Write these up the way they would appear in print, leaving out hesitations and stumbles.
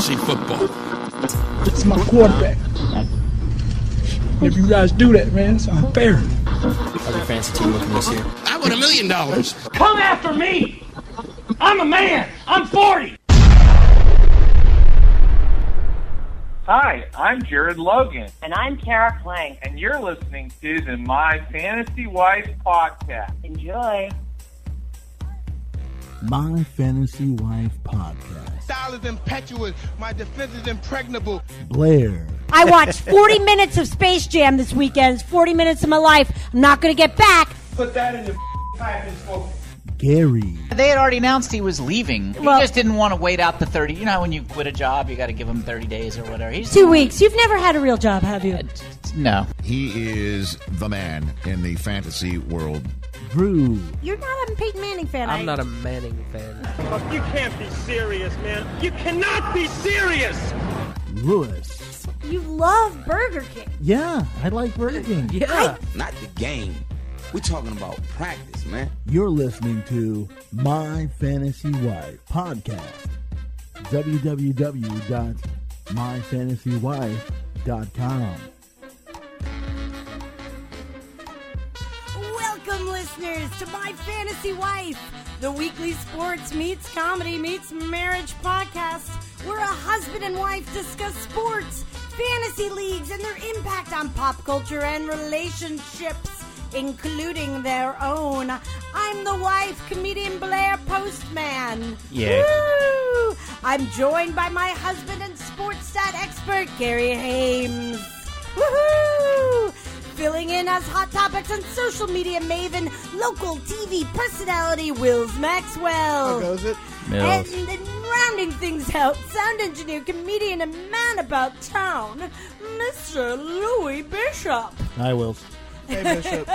fantasy football. It's my quarterback. If you guys do that, man, it's unfair. How's your fantasy team looking this year? I won $1 million. Come after me! I'm a man! I'm 40! Hi, I'm Jared Logan. And I'm Kara Klang. And you're listening to the My Fantasy Wife podcast. Enjoy. My Fantasy Wife podcast. Style is impetuous. My defense is impregnable. Blair. I watched 40 minutes of Space Jam this weekend. It's 40 minutes of my life. I'm not going to get back. Put that in your pipe and smoke it. Gary. They had already announced he was leaving. Well, he just didn't want to wait out the 30. You know, when you quit a job, you got to give them 30 days or whatever. 2 weeks. You've never had a real job, have you? No. He is the man in the fantasy world. Drew. You're not a Peyton Manning fan. I'm not a Manning fan. You can't be serious, man. You cannot be serious! Lewis. You love Burger King. Yeah, I like Burger King. Yeah. Not the game. We're talking about practice, man. You're listening to My Fantasy Wife podcast. www.myfantasywife.com. Welcome, listeners, to My Fantasy Wife, the weekly sports meets comedy meets marriage podcast, where a husband and wife discuss sports, fantasy leagues, and their impact on pop culture and relationships, including their own. I'm the wife, comedian Blair Postman. Yeah. Woo! I'm joined by my husband and sports stat expert, Gary Hames. Woohoo! Filling in as hot topics and social media maven, local TV personality Wills Maxwell. How goes it? And then rounding things out, sound engineer, comedian, and man about town, Mr. Louis Bishop. Hi, Wills. Hey, Bishop.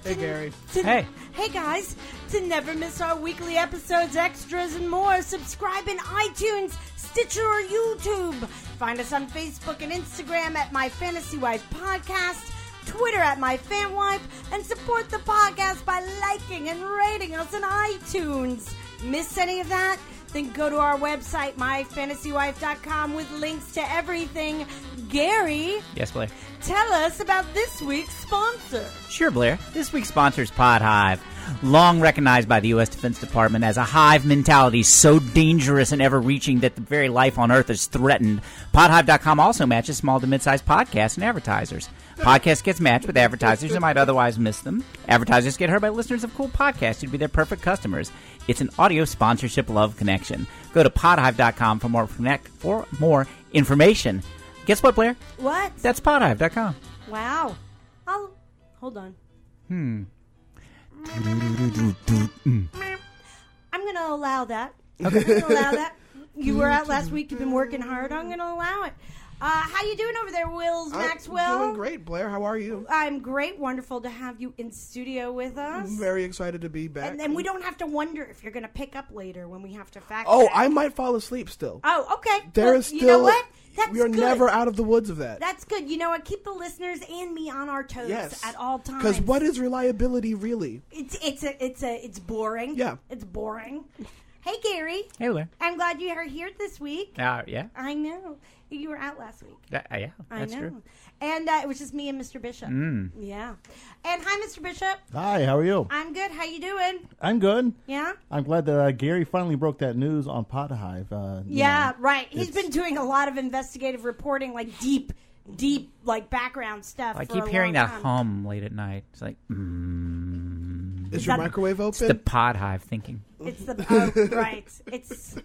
Hey, Gary. Hey. Hey, guys. To never miss our weekly episodes, extras, and more, subscribe in iTunes, Stitcher, or YouTube. Find us on Facebook and Instagram at My Fantasy Wife Podcast, Twitter at My Fan Wife, and support the podcast by liking and rating us on iTunes. Miss any of that? Then go to our website, myfantasywife.com, with links to everything. Gary? Yes, Blair? Tell us about this week's sponsor. Sure, Blair. This week's sponsor is Pod Hive. Long recognized by the U.S. Defense Department as a hive mentality so dangerous and ever-reaching that the very life on Earth is threatened, PodHive.com also matches small to mid-sized podcasts and advertisers. Podcast gets matched with advertisers who might otherwise miss them. Advertisers get heard by listeners of cool podcasts who'd be their perfect customers. It's an audio sponsorship love connection. Go to podhive.com for more information. Guess what, Blair? What? That's podhive.com. Wow. Hold on. I'm going to allow that. Okay. I'm going to allow that. You were out last week. You've been working hard. I'm going to allow it. How you doing over there, Wills Maxwell? I'm doing great, Blair. How are you? I'm great. Wonderful to have you in studio with us. I'm very excited to be back. And then we don't have to wonder if you're going to pick up later when we have to fact Oh, check. I might fall asleep still. Oh, okay. There is still. You know what? That's we are good. never out of the woods of that. That's good. You know what? Keep the listeners and me on our toes at all times. Because what is reliability really? It's boring. Yeah. It's boring. Hey, Gary. Hey, Blair. I'm glad you are here this week. Yeah. I know. You were out last week. Yeah, that's true. And it was just me and Mr. Bishop. Yeah. And hi, Mr. Bishop. Hi, how are you? I'm good. How you doing? I'm good. Yeah? I'm glad that Gary finally broke that news on Pod Hive. Right. He's been doing a lot of investigative reporting, like deep, like background stuff. I keep hearing that hum late at night. It's like, Is your microwave open? It's the Pod Hive thinking. It's the, right. It's,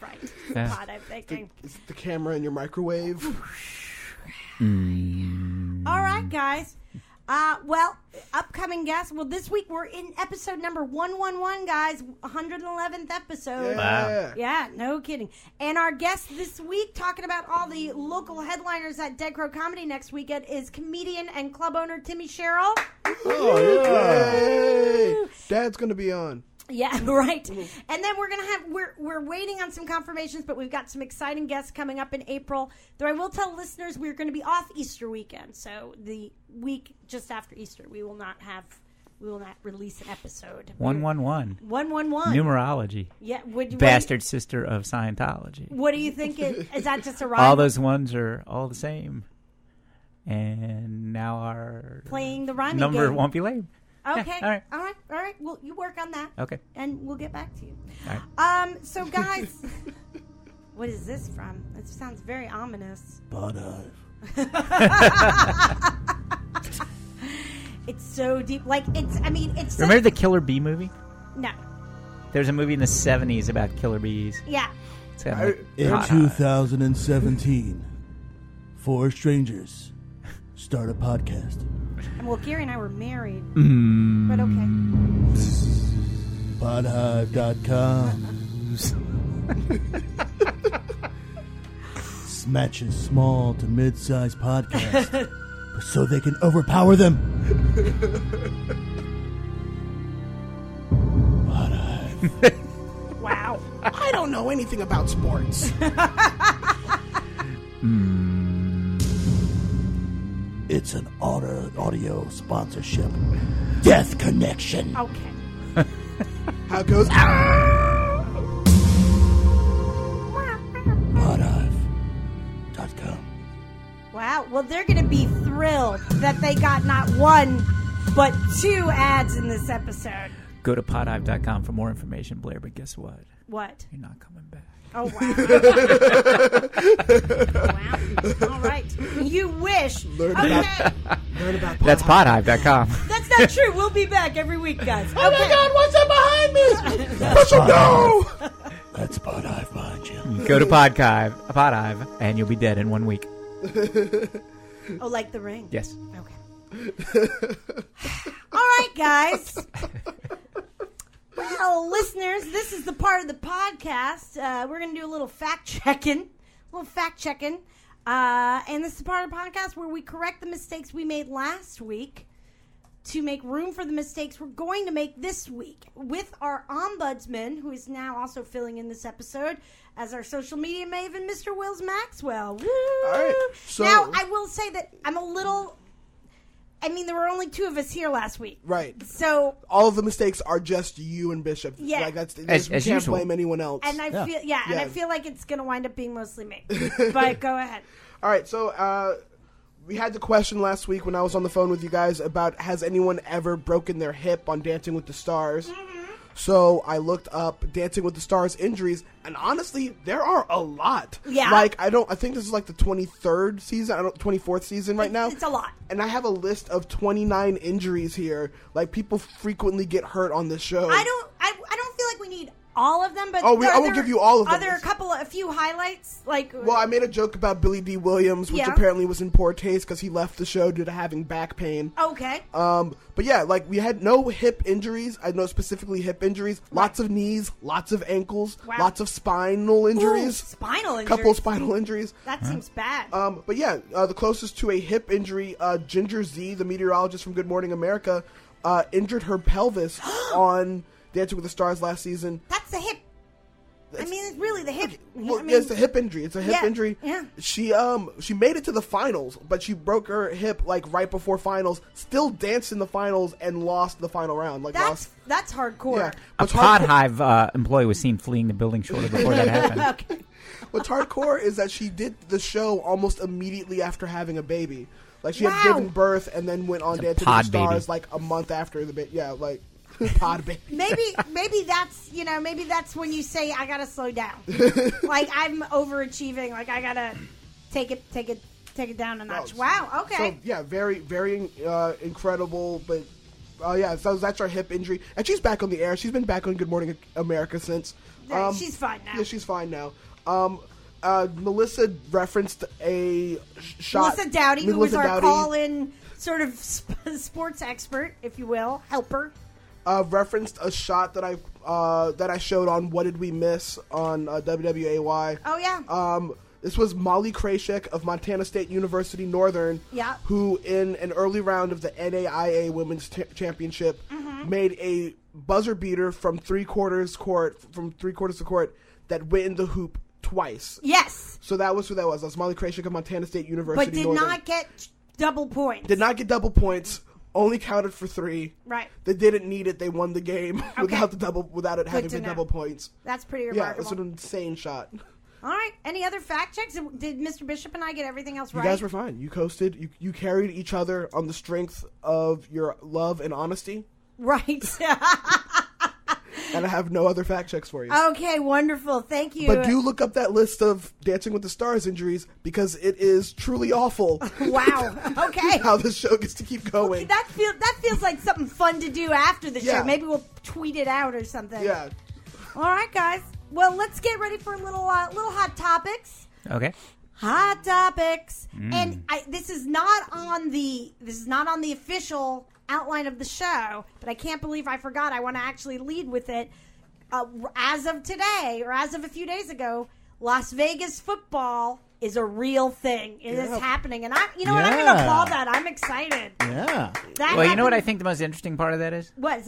right. The Pod Hive thinking. It's the camera in your microwave. All right, guys. Well, upcoming guests. Well, this week we're in episode number 111, guys. 111th episode. Yeah. Yeah, no kidding. And our guest this week, talking about all the local headliners at Dead Crow Comedy next weekend, is comedian and club owner TIMMY SHERRIll. Oh, yeah. Yay. Dad's going to be on. Yeah, right. And then we're waiting on some confirmations, but we've got some exciting guests coming up in April. Though I will tell listeners we're going to be off Easter weekend, so the week just after Easter we will not have we will not release an episode. 111. 111. Numerology. Yeah. Bastard sister of Scientology. What do you think? Is that just a rhyme? All those ones are all the same. And now our playing the rhyming number game. won't be lame. Okay. Yeah, all right. Well, you work on that. Okay. And we'll get back to you. All right. So guys, what is this from? It sounds very ominous. Pod Hive. It's so deep. Like it's. Remember the Killer Bee movie? No. There's a movie in the 70s about killer bees. Yeah. It's kind of like In Hot 2017, 4 strangers start a podcast. And well, Gary and I were married. Mm. But okay. Podhive.com. Smatches small to mid-sized podcasts so they can overpower them. Podhive. Wow. I don't know anything about sports. It's an audio sponsorship. Death Connection. Okay. How it goes? Podhive.com. Wow. Well, they're going to be thrilled that they got not 1, but 2 ads in this episode. Go to podhive.com for more information, Blair, but guess what? What? You're not coming back. Oh, wow. Wow. All right. You wish. Learn about That's podhive.com. That's not true. We'll be back every week, guys. Oh my God! What's that behind me? Push him down. That's Podhive behind you. Go to Podhive, and you'll be dead in 1 week. Oh, like the ring? Yes. Okay. All right, guys. Well, listeners, this is the part of the podcast. We're going to do a little fact-checking. And this is the part of the podcast where we correct the mistakes we made last week to make room for the mistakes we're going to make this week with our ombudsman, who is now also filling in this episode as our social media maven, Mr. Wills Maxwell. Woo! All right. So now, I will say that I'm a little... there were only 2 of us here last week. Right. So... all of the mistakes are just you and Bishop. Yeah. Like, that's, we as can't usual. blame anyone else. And I feel... Yeah. and I feel like it's going to wind up being mostly me. But go ahead. All right, so we had the question last week when I was on the phone with you guys about has anyone ever broken their hip on Dancing with the Stars? Mm-hmm. So I looked up Dancing with the Stars injuries, and honestly, there are a lot. Yeah. Like, I think this is like the 23rd season, 24th season right now. It's a lot. And I have a list of 29 injuries here. Like, people frequently get hurt on this show. I don't feel like we need all of them, but I won't give you all of them. Are there a few highlights? Well, I made a joke about Billy D. Williams, which Yeah. apparently was in poor taste because he left the show due to having back pain. Okay. But yeah, like we had no hip injuries. I know specifically hip injuries. Lots of knees, lots of ankles, Wow. lots of spinal injuries. Ooh, spinal injuries. Couple of spinal injuries. That seems bad. But yeah, the closest to a hip injury, Ginger Z, the meteorologist from Good Morning America, injured her pelvis on Dancing with the Stars last season. That's the hip. It's really the hip. Well, it's a hip injury. It's a hip injury. Yeah. She made it to the finals, but she broke her hip like right before finals. Still danced in the finals and lost the final round. Like That's hardcore. Yeah. A Podhive employee was seen fleeing the building shortly before that happened. Okay. What's hardcore is that she did the show almost immediately after having a baby. Like she had Wow. given birth and then went on Dancing with the pod Stars baby. like a month after the baby. Yeah, like pod baby. Maybe that's when you say I gotta slow down. Like I'm overachieving. Like I gotta take it down a notch. Wow. Okay. So yeah, very very incredible. But yeah, so that's our hip injury, and she's back on the air. She's been back on Good Morning America since. She's fine now. Yeah, she's fine now. Melissa referenced a shot. Melissa Dowdy, who was our Dowdy, call-in sort of sports expert, if you will, helper. Referenced a shot that I showed on What Did We Miss on WWAY. Oh yeah. This was Molly Krashek of Montana State University Northern, Yeah. who in an early round of the NAIA Women's Championship made a buzzer beater from three quarters of court that went in the hoop twice. Yes. So that was who that was. That was Molly Krashek of Montana State University But did Northern. not get double points. Did not get double points. only counted for 3. Right. They didn't need it. They won the game without it having the double points. That's pretty Yeah, remarkable. it's an insane shot. All right. Any other fact checks? Did Mr. Bishop and I get everything else right? You guys were fine. You coasted. You carried each other on the strength of your love and honesty. Right. And I have no other fact checks for you. Okay, wonderful. Thank you. But do look up that list of Dancing with the Stars injuries because it is truly awful. Wow. Okay. How this show gets to keep going. That feels like something fun to do after the Yeah. show. Maybe we'll tweet it out or something. Yeah. All right, guys. Well, let's get ready for little hot topics. Okay. Hot topics. And this is not on the official outline of the show, but I can't believe I forgot. I want to actually lead with it. As of today, or as of a few days ago, Las Vegas football is a real thing. It is happening, and I'm going to applaud that. I'm excited. Yeah. Well, you know what I think the most interesting part of that is? What is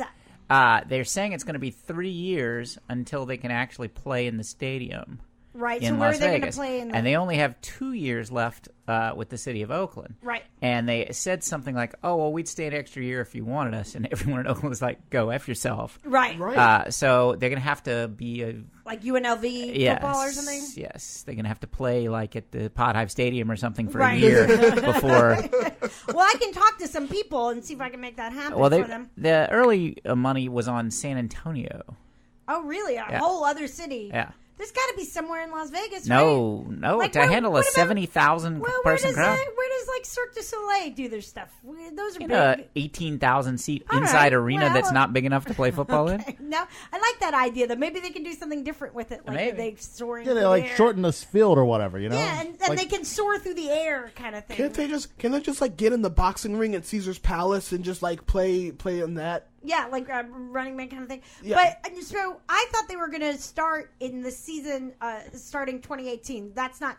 that? They're saying it's going to be 3 years until they can actually play in the stadium. Right. In So where Las are they going to Vegas. play? And they only have 2 years left with the city of Oakland. Right. And they said something like, "Oh, well, we'd stay an extra year if you wanted us." And everyone in Oakland was like, "Go F yourself." Right. So they're going to have to be like UNLV football or something. Yes, they're going to have to play like at the Pod Hive Stadium or something for Right. a year before. Well, I can talk to some people and see if I can make that happen Well, for them. the early money was on San Antonio. Oh, really? A Yeah. whole other city? Yeah. There's got to be somewhere in Las Vegas, No, right? no, Like, to where- handle a what about- 70,000 person crowd. Where does like Cirque du Soleil do their stuff? Those are In big. a 18,000 seat All inside right, arena well, that's not big enough to play football in. No, I like that idea though. Maybe they can do something different with it, like Maybe. they soaring. Yeah, they through like the air. shorten this field or whatever, you know? Yeah, and Like- they can soar through the air, kind of thing. Can they just like get in the boxing ring at Caesar's Palace and just like play in that? Yeah, like Running Man kind of thing. Yeah. But so I thought they were going to start in the season starting 2018. That's not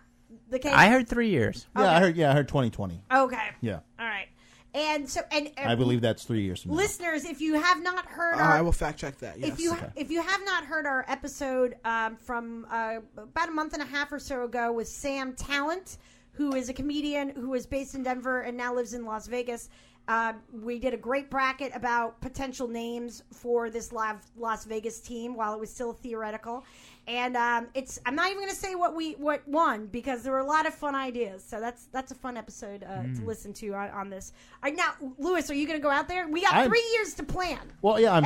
the case. I heard 3 years. Yeah, I heard 2020. Okay. Yeah. All right. And so and I believe that's 3 years from now. listeners, if you have not heard I will fact check that. Yes. if you have not heard our episode from about a month and a half or so ago with Sam Talent, who is a comedian who is based in Denver and now lives in Las Vegas, we did a great bracket about potential names for this Las Vegas team while it was still theoretical. And I'm not even going to say what won because there were a lot of fun ideas. So that's a fun episode to listen to on this. All right, now, Lewis, are you going to go out there? We got 3 years to plan. Well, yeah, I'm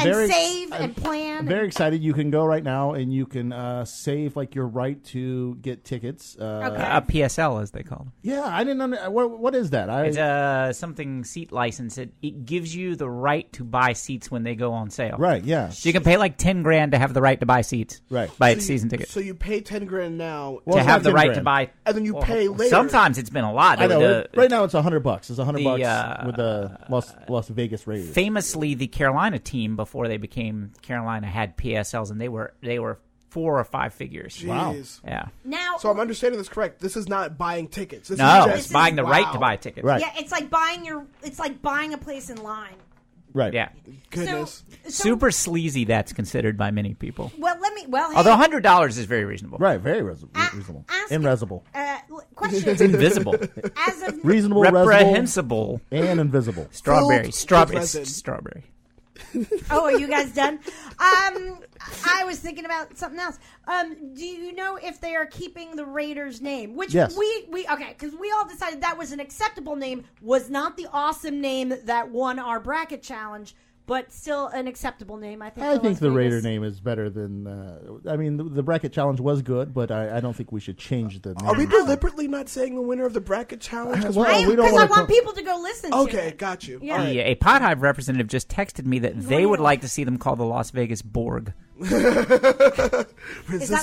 plan. Very excited. You can go right now and you can save like your right to get tickets. A PSL, as they call them. Yeah, I didn't what is that? It's something seat license. It gives you the right to buy seats when they go on sale. Right, yeah. So you can pay like $10,000 to have the right to buy seats. Right. Buy season tickets. So you pay $10,000 now To have the right to buy. and then you pay later. Sometimes it's been a lot. I know. Right now it's $100. It's $100 with the Las Vegas Raiders. Famously, the Carolina team before they became Carolina had PSLs, and they were 4 or 5 figures. Jeez. Wow. Yeah. Now, So I'm understanding this correct. This is not buying tickets. This No, is it's just, buying the right wow. to buy tickets. Right. yeah, it's like buying a place in line. Right. Yeah. Goodness. So, Super sleazy, that's considered by many people. Well, hey, Although $100 is very reasonable. Right, very reasonable. ask- Invisible. question. It's invisible. As of Reasonable, Reprehensible. and invisible. Strawberry. with Strawberry. resin. Strawberry. Oh, are you guys done? I was thinking about something else. Do you know if they are keeping the Raiders name? Which Yes. we okay, because we all decided that was an acceptable name, was not the awesome name that won our bracket challenge, but still an acceptable name. I think. I for think Las the Raider Vegas. name is better than. I mean, the bracket challenge was good, but I don't think we should change the name. Are we deliberately not saying the winner of the bracket challenge? Well, we don't Because I wanna want people to go listen to Okay, it. got you. Yeah. All right. A Pod Hive representative just texted me that they would like to see them called the Las Vegas Borg. Is that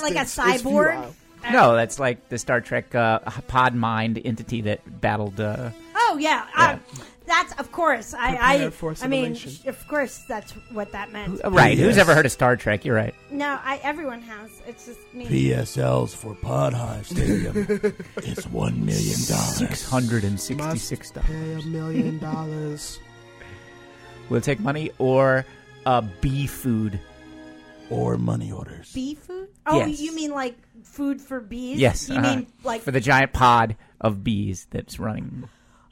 like a Resistance is cyborg? futile. No, that's like the Star Trek pod mind entity that battled. Oh yeah. Yeah. That's of course. Prepare for I mean, assimilation. of course, that's what that meant. Right. Who's Yes. ever heard of Star Trek? You're right. No, everyone has. It's just me. PSLs for Pod Hive Stadium. It's $1 million. $666. Pay $1 million. We'll take money or bee food. Or money orders. Bee food? Oh, Yes. you mean like food for bees? Yes. You mean like for the giant pod of bees that's running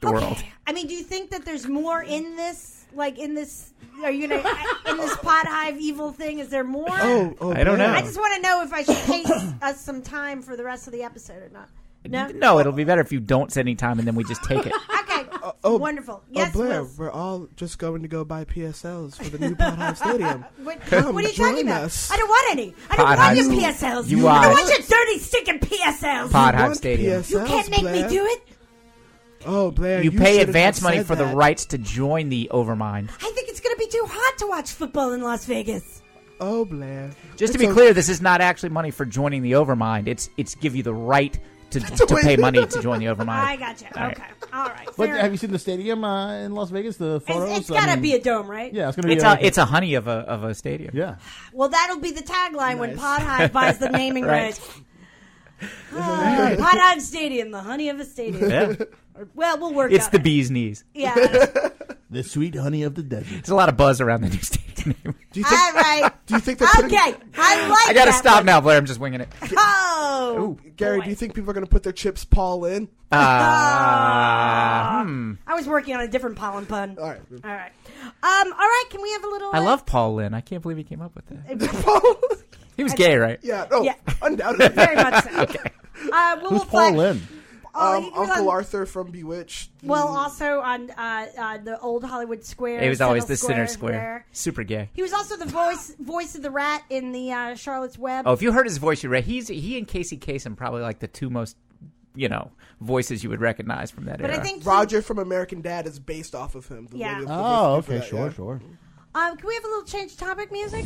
the world. I mean, do you think that there's more in this? Like in this, are you gonna in this pot hive evil thing? Is there more? Oh, I don't know. I just want to know if I should pace us some time for the rest of the episode or not. No, it'll be better if you don't set any time and then we just take it. Okay. Wonderful. Yes, Blair, Liz. we're all just going to go buy PSLs for the new Pot Hive Stadium. What Come, are you join talking about? us. I don't want any. I don't Pot want your Hive. PSLs. You I don't watch. want your dirty, stinking PSLs. Pot You Hive want Stadium. PSLs, You can't make Blair? me do it. Oh, Blair, You pay shouldn't advance have money said for the that. rights to join the Overmind. I think it's going to be too hot to watch football in Las Vegas. Oh, Blair. Just to be clear, this is not actually money for joining the Overmind. It's give you the right to pay money to join the Overmind. I gotcha. All Okay. All right. But Fair have you seen the stadium in Las Vegas? The photos. It's got to be a dome, right? Yeah, it's gonna be. It's a honey of a stadium. Yeah. Well, that'll be the tagline when Pot Hive buys the naming Right. rights. Pot Hive Stadium, the honey of a stadium. Yeah. Well, we'll work. It's out the it. bee's knees. Yeah. The sweet honey of the desert. There's a lot of buzz around the new stadium. Do you think? All right. Do you think they're putting? Okay. I like. I gotta that stop one. now, Blair. I'm just winging it. Oh. Gary, boy. do you think people are going to put their chips Paul in? I was working on a different pollen pun. All right. All right. All right. Can we have a little? I love Paul Lynn. I can't believe he came up with that. Paul. He was gay, right? Yeah. Oh, Yeah. undoubtedly. Very much so. Okay. Who's Paul Lynn? He was Uncle on- Arthur from Bewitched. Well, also on the old Hollywood Square. He was always Center the center square. Super gay. He was also the voice of the rat in the Charlotte's Web. Oh, if you heard his voice, you're right. He and Casey Kasem probably like the two most, voices you would recognize from that But era. I think Roger from American Dad is based off of him. The Yeah. voice Oh, for okay, that, sure, yeah. sure. Can we have a little change topic music?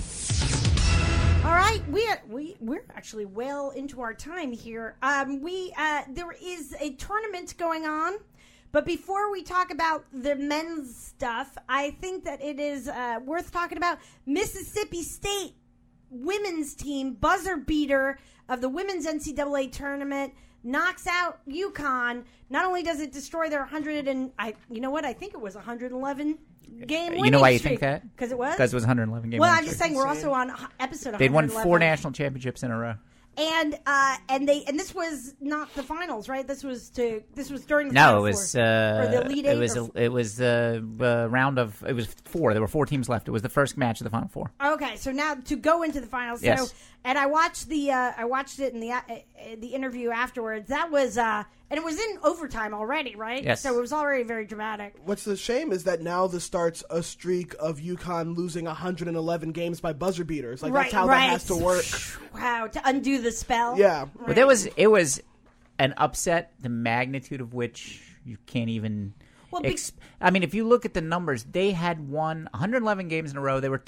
All right, we're actually well into our time here. There is a tournament going on, but before we talk about the men's stuff, I think that it is worth talking about Mississippi State women's team buzzer beater of the women's NCAA tournament knocks out UConn. Not only does it destroy their 100 and I think it was 111 game winning You know why you streak. think that? Because it was? Because it was 111 games. Well, I'm just saying we're also on episode 111. They'd won 4 national championships in a row. And this was not the finals, right? This was during the No, Final it was Four. Or the Elite Eight, it was a round of it was 4. There were 4 teams left. It was the first match of the Final Four. Okay, so now to go into the finals. Yes. So, and I watched it in the interview afterwards. That was and it was in overtime already, right? Yes. So it was already very dramatic. What's the shame is that now this starts a streak of UConn losing 111 games by buzzer beaters. Like that's how that has to work. Wow, to undo the spell. Yeah. But it was an upset, the magnitude of which you can't even. Well, I mean, if you look at the numbers, they had won 111 games in a row. They were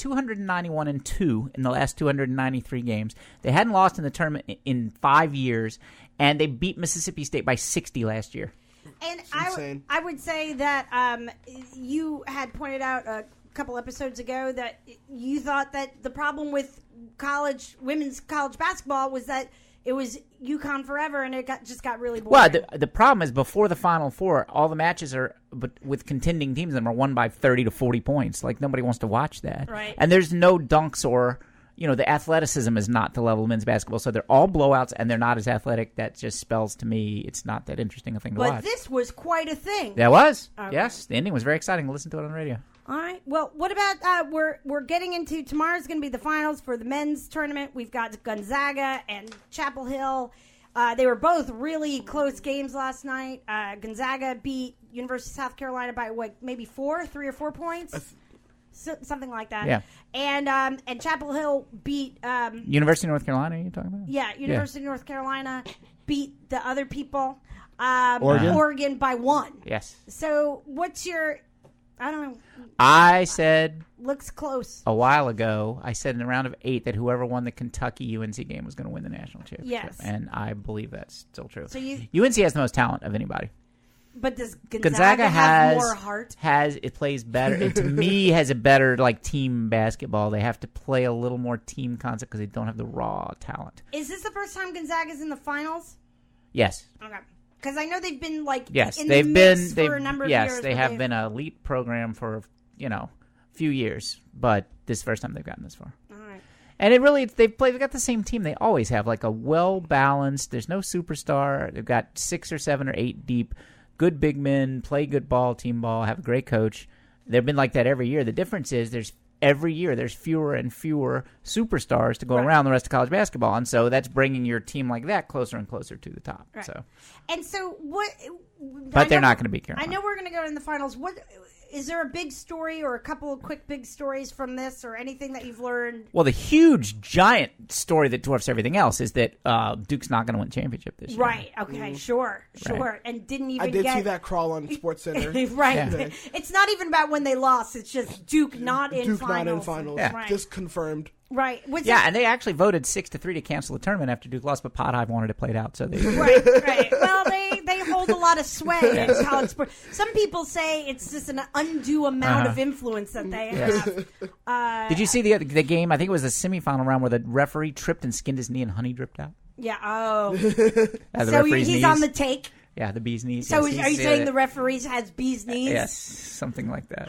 291-2 in the last 293 games. They hadn't lost in the tournament in 5 years, and they beat Mississippi State by 60 last year. And insane. I would say that you had pointed out a couple episodes ago that you thought that the problem with women's college basketball was that it was UConn forever, and it just got really boring. Well, the problem is before the Final Four, all the matches with contending teams are won by 30 to 40 points. Like nobody wants to watch that. Right. And there's no dunks or the athleticism is not the level of men's basketball. So they're all blowouts and they're not as athletic. That just spells to me it's not that interesting a thing to watch. But this was quite a thing. That was. Okay. Yes, the ending was very exciting. Listen to it on the radio. All right. Well, what about we're getting into tomorrow's going to be the finals for the men's tournament. We've got Gonzaga and Chapel Hill. They were both really close games last night. Gonzaga beat University of South Carolina by maybe 3 or 4 points, something like that. Yeah. And Chapel Hill beat University of North Carolina. Are you talking about? Yeah, University of North Carolina beat the other people. Oregon by 1. Yes. So what's your? I don't know. I said Looks close. a while ago, I said in the round of 8 that whoever won the Kentucky UNC game was going to win the national championship. Yes. And I believe that's still true. So UNC has the most talent of anybody. But does Gonzaga have more heart? It plays better. It, to me, has a better team basketball. They have to play a little more team concept because they don't have the raw talent. Is this the first time Gonzaga's in the finals? Yes. Okay. Because I know they've been Yes, in they've the been mix for a number of yes, years. they but have been an elite program for a few years, but this is the first time they've gotten this far. All right. And they've got the same team they always have, like a well balanced. There's no superstar. They've got 6 or 7 or 8 deep. good big men, play good ball, team ball, have a great coach. They've been like that every year. The difference is every year there's fewer and fewer superstars to go around the rest of college basketball, and so that's bringing your team like that closer and closer to the top. Right. So, and so what? But they're not going to beat Carolina. I know we're going to go in the finals. What is there a big story or a couple of quick big stories from this, or anything that you've learned? Well, the huge, giant story that dwarfs everything else is that Duke's not going to win the championship this year. Right. Okay. Sure. Right. And didn't even. I did see that crawl on SportsCenter. Right. Yeah. It's not even about when they lost. It's just Duke not in Duke finals. not in finals. Yeah. Right. Just confirmed. Right. And they actually voted 6-3 to cancel the tournament after Duke lost, but Pod Hive wanted it played out, so they. Right. Well, they hold a lot of sway in college sports. Some people say it's just an undue amount of influence that they have. Did you see the game? I think it was the semifinal round where the referee tripped and skinned his knee and honey dripped out. Yeah. Oh. So he's knees. on the take. Yeah, the bee's knees. So yes, are you saying the referees has bee's knees? Yes, something like that.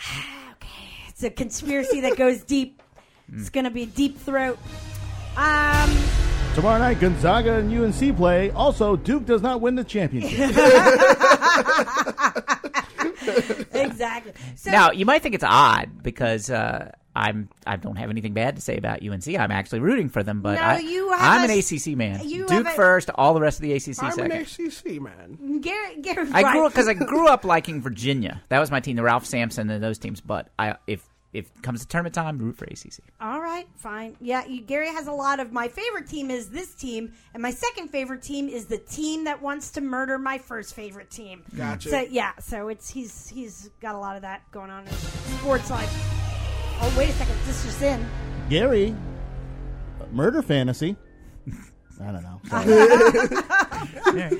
Okay, it's a conspiracy that goes deep. It's going to be a deep throat. Tomorrow night, Gonzaga and UNC play. Also, Duke does not win the championship. Exactly. So, Now, you might think it's odd because I don't have anything bad to say about UNC. I'm actually rooting for them, but I'm an ACC man. Duke first, all the rest of the ACC second. I'm an ACC man. Gary, I grew up liking Virginia. That was my team, the Ralph Sampson and those teams. But if it comes to tournament time, root for ACC. All right, fine. Yeah, Gary has a lot of my favorite team is this team, and my second favorite team is the team that wants to murder my first favorite team. Gotcha. So so it's he's got a lot of that going on in sports life. Oh, wait a second, this just in. Gary, murder fantasy. I don't know.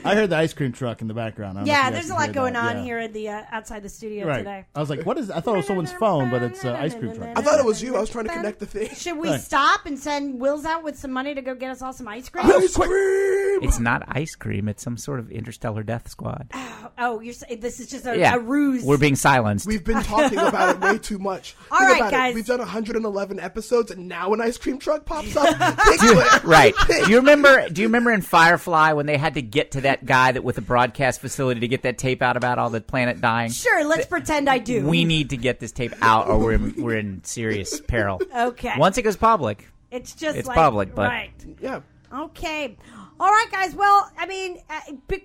I heard the ice cream truck in the background. There's a lot going on here at the outside the studio today. I was like, what is I thought it was someone's phone, but it's an ice cream truck. I thought it was you. I was trying to connect the thing. Should we stop and send Wills out with some money to go get us all some ice cream? Ice cream! It's not ice cream. It's some sort of interstellar death squad. Oh, you're saying this is just a ruse. We're being silenced. We've been talking about it way too much. All Think right, about guys. it. We've done 111 episodes, and now an ice cream truck pops up. Right. Do you remember in Firefly when they had to get to that guy that with the broadcast facility to get that tape out about all the planet dying? Sure, let's pretend I do. We need to get this tape out, or we're in serious peril. Okay. Once it goes public, it's just public, but right. Yeah. Okay. All right, guys. Well, I mean,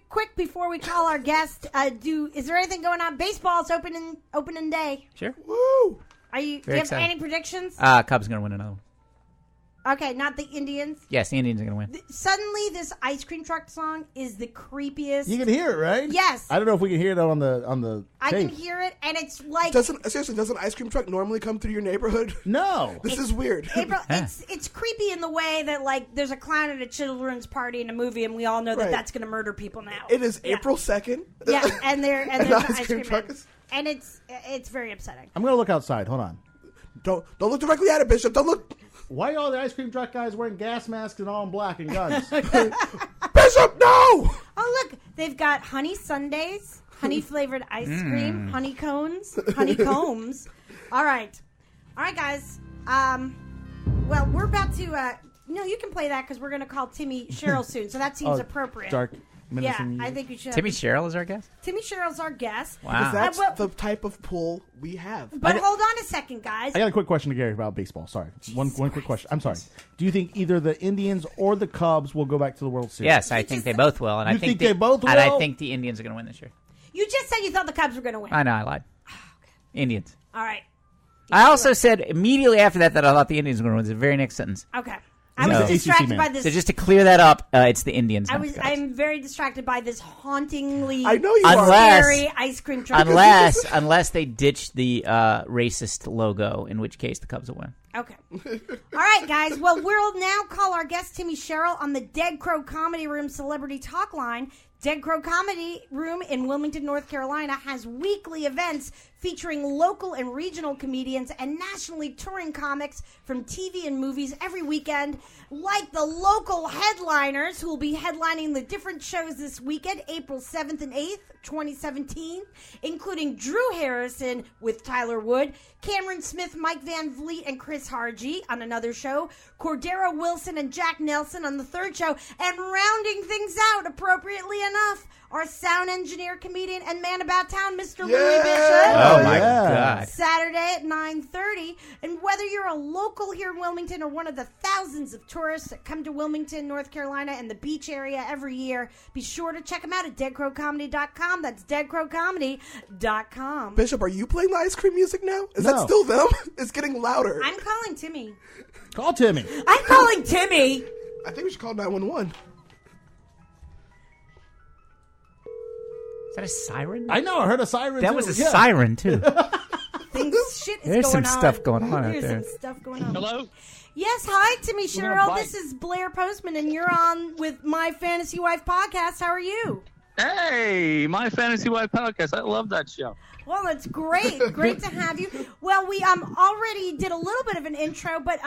quick before we call our guest, is there anything going on? Baseball's opening day. Sure. Woo! Do you have any predictions? Cubs going to win another one. Okay, not the Indians. Yes, the Indians are going to win. Suddenly, this ice cream truck song is the creepiest. You can hear it, right? Yes. I don't know if we can hear it on the I tape. can hear it, and it's like Doesn't an ice cream truck normally come through your neighborhood? No. This is weird. April, it's creepy in the way that like there's a clown at a children's party in a movie, and we all know that that's going to murder people now. It is April 2nd. Yeah, and there's an an ice cream truck man. And it's very upsetting. I'm going to look outside. Hold on. Don't look directly at it, Bishop. Don't look. Why are all the ice cream truck guys wearing gas masks and all in black and guns? Bishop, no! Oh, look. They've got honey sundaes, honey-flavored ice cream, honey cones, honeycombs. All right, guys. Well, we're about to... no, you can play that because we're going to call Timmy Sherrill soon, so that seems appropriate. Dark. Menacing. I think you should. Timmy Sherrill is our guest? Timmy Sherrill's our guest. Wow. Because that's the type of pool we have. But hold on a second, guys. I got a quick question to Gary about baseball. Sorry. One quick question. I'm sorry. Do you think either the Indians or the Cubs will go back to the World Series? Yes, I think they both will. And You I think they both will? And I think the Indians are going to win this year. You just said you thought the Cubs were going to win. I know, I lied. Indians. All right. I also said immediately after that I thought the Indians were going to win. The very next sentence. Okay. I was distracted by this. So just to clear that up, it's the Indians. I'm very distracted by this hauntingly scary ice cream truck. Unless they ditch the racist logo, in which case the Cubs will win. Okay. All right, guys. Well, we'll now call our guest Timmy Sherrill on the Dead Crow Comedy Room Celebrity Talk Line. Dead Crow Comedy Room in Wilmington, North Carolina has weekly events featuring local and regional comedians and nationally touring comics from TV and movies every weekend, like the local headliners who will be headlining the different shows this weekend, April 7th and 8th, 2017, including Drew Harrison with Tyler Wood, Cameron Smith, Mike Van Vliet, and Chris Chris Hargy on another show, Cordero Wilson and Jack Nelson on the third show, and rounding things out, appropriately enough, our sound engineer, comedian, and man about town, Mr. Louis Bishop. Oh, my God. Saturday at 9:30. And whether you're a local here in Wilmington or one of the thousands of tourists that come to Wilmington, North Carolina, and the beach area every year, be sure to check them out at deadcrowcomedy.com. That's deadcrowcomedy.com. Bishop, are you playing the ice cream music now? Is No. that still them? It's getting louder. I'm calling Timmy. Call Timmy. I'm calling Timmy. I think we should call 911. Is that a siren? I know. I heard a siren. That too. was a Yeah. siren, too. Shit is There's going some on. stuff going on out There's there. some stuff going on. Hello? Yes, hi, Timmy Sherrill. bike. This is Blair Postman, and you're on with My Fantasy Wife podcast. How are you? Hey, My Fantasy Wife podcast. I love that show. Well, it's great. Great to have you. Well, we already did a little bit of an intro, but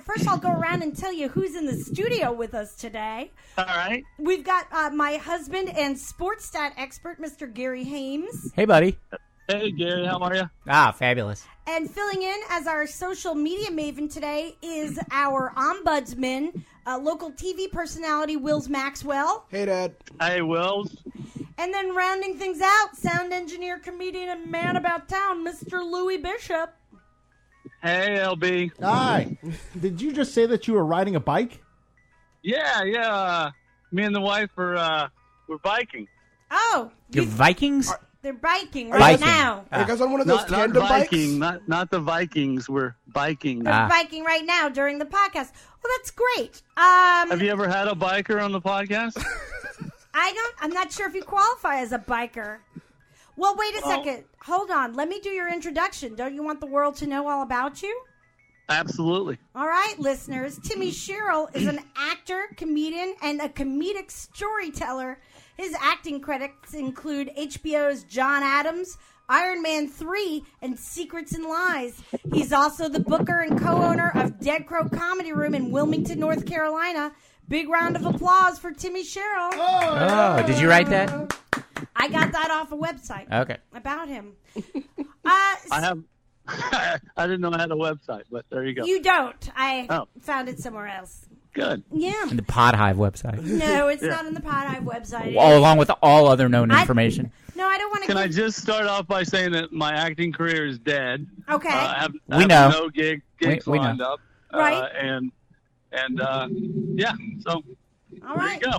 first I'll go around and tell you who's in the studio with us today. All right. We've got my husband and sports stat expert, Mr. Gary Hames. Hey, buddy. Hey, Gary, how are you? Ah, fabulous. And filling in as our social media maven today is our ombudsman, local TV personality, Wills Maxwell. Hey, Dad. Hey, Wills. And then rounding things out, sound engineer, comedian, and man about town, Mr. Louis Bishop. Hey, LB. Hi. Did you just say that you were riding a bike? Yeah. Me and the wife we're biking. Oh, You're Vikings? they're biking right Biking. now. Are you guys on one of those Not tandem Viking, bikes? not the Vikings. We're biking. They're biking right now during the podcast. Well, that's great. Have you ever had a biker on the podcast? I'm not sure if you qualify as a biker. Well, wait a second. Hold on. Let me do your introduction. Don't you want the world to know all about you? Absolutely. All right, listeners. Timmy Sherrill is an actor, comedian, and a comedic storyteller. His acting credits include HBO's John Adams, Iron Man 3, and Secrets and Lies. He's also the booker and co-owner of Dead Crow Comedy Room in Wilmington, North Carolina. Big round of applause for Timmy Sherrill. Oh, did you write that? I got that off a website Okay. about him. I have. I didn't know I had a website, but there you go. You don't. I Oh. found it somewhere else. Good. Yeah. And the Pod Hive website. No, it's not on the Pod Hive website. All along with all other known information. No, I don't want to. Can I just start off by saying that my acting career is dead? Okay. I have We know. no gigs We know. lined up. Right. Yeah. So All there right. you go.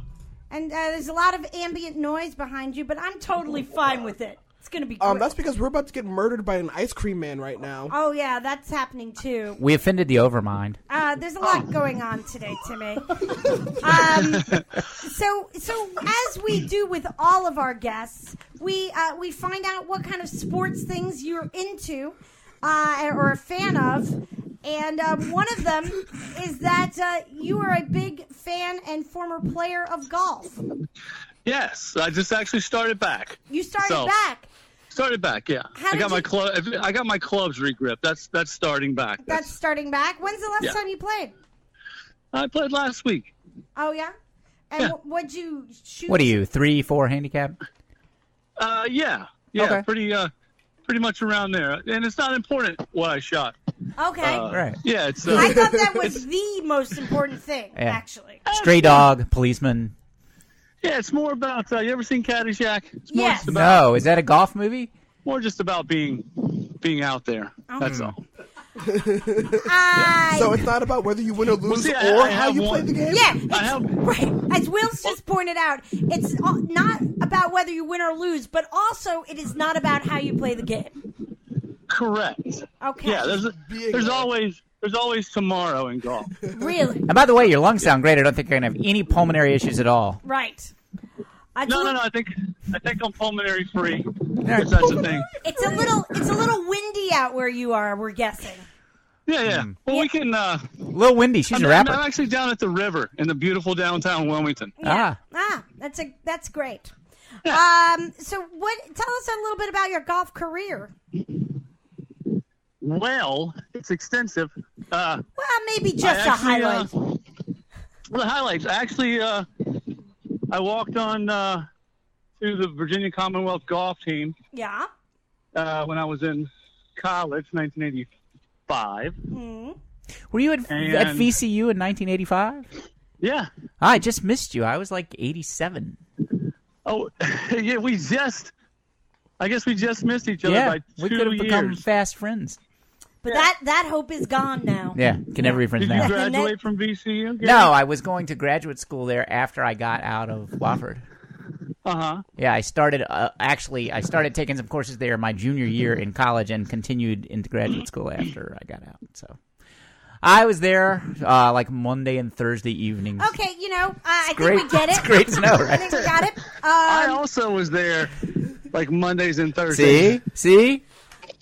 And there's a lot of ambient noise behind you, but I'm totally fine with it. It's going to be great. That's because we're about to get murdered by an ice cream man right now. Oh, yeah, that's happening, too. We offended the Overmind. There's a lot going on today, Timmy. So as we do with all of our guests, we find out what kind of sports things you're into or a fan of. And one of them is that you are a big fan and former player of golf. Yes, I just actually started back. You started back. Started back, yeah. How I got did my I got my clubs regripped. That's starting back. That's starting back. When's the last time you played? I played last week. Oh, yeah? And Yeah. what'd you shoot? What are you, 3-4 handicap? Yeah, Okay. pretty much around there. And it's not important what I shot. Okay. Right. Yeah, it's. I thought that was the most important thing, Yeah. actually. Stray dog, policeman. Yeah, it's more about. You ever seen Caddyshack? It's more Yes. just about, No, is that a golf movie? more just about being out there. That's all. So it's not about whether you win or lose see, or I how have you play one. the game? Yeah, I have. right. As Will's just pointed out, it's not about whether you win or lose, but also it is not about how you play the game. Correct. Okay. Yeah, there's always tomorrow in golf. Really? And by the way, your lungs sound great. I don't think you're going to have any pulmonary issues at all. Right. No. I think I'm pulmonary free. If that's a thing. It's a little windy out where you are, we're guessing. Yeah. Well, we can. Lil Wendy, she's a rapper. I'm actually down at the river in the beautiful downtown Wilmington. That's great. Yeah. So tell us a little bit about your golf career. Well, it's extensive. Well, maybe just a highlight. The highlights. Actually, I walked on to the Virginia Commonwealth golf team. Yeah. When I was in college, 1985. Mm-hmm. Were you at VCU in 1985? Yeah. I just missed you. I was like 87. Oh, yeah. I guess we just missed each other by 2 years. We could have become fast friends. But that hope is gone now. Yeah, can never be friends now. Did you graduate from VCU? No, I was going to graduate school there after I got out of Wofford. Uh-huh. Yeah, I started taking some courses there my junior year in college and continued into graduate school after I got out. So I was there like Monday and Thursday evenings. Okay, I think we get it. It's great to know, right? I think we got it. I also was there like Mondays and Thursdays. See?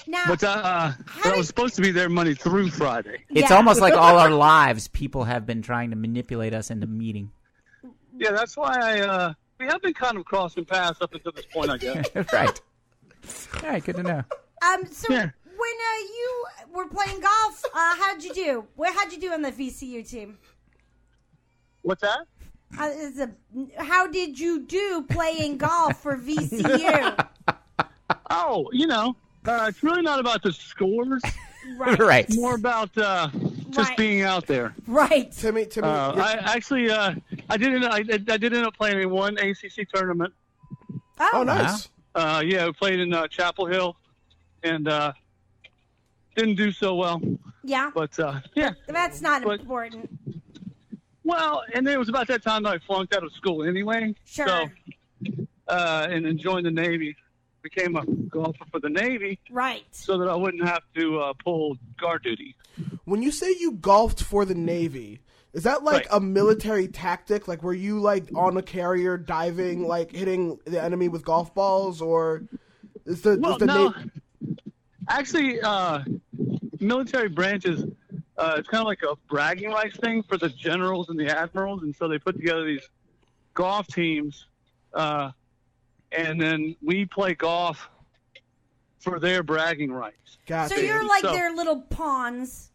Now, but I was supposed to be there Monday through Friday. It's almost like all our lives people have been trying to manipulate us into meeting. Yeah, that's why we have been kind of crossing paths up until this point, I guess. Right. All right, good to know. So when you were playing golf, how'd you do? How'd you do on the VCU team? What's that? How did you do playing golf for VCU? Oh, it's really not about the scores. Right. It's more about just being out there. Right. Timmy. I did end up playing in one ACC tournament. Oh, nice. Yeah, we played in Chapel Hill, and didn't do so well. Yeah. But yeah. That's not important. Well, and it was about that time that I flunked out of school anyway. Sure. So, and then joined the Navy. Became a golfer for the Navy. Right. So that I wouldn't have to pull guard duty. When you say you golfed for the Navy, is that like a military tactic? Like, were you like on a carrier diving, like hitting the enemy with golf balls, or is the Navy? Actually, military branches. It's kind of like a bragging rights thing for the generals and the admirals, and so they put together these golf teams. And then we play golf for their bragging rights. Gotcha. So you're like their little pawns.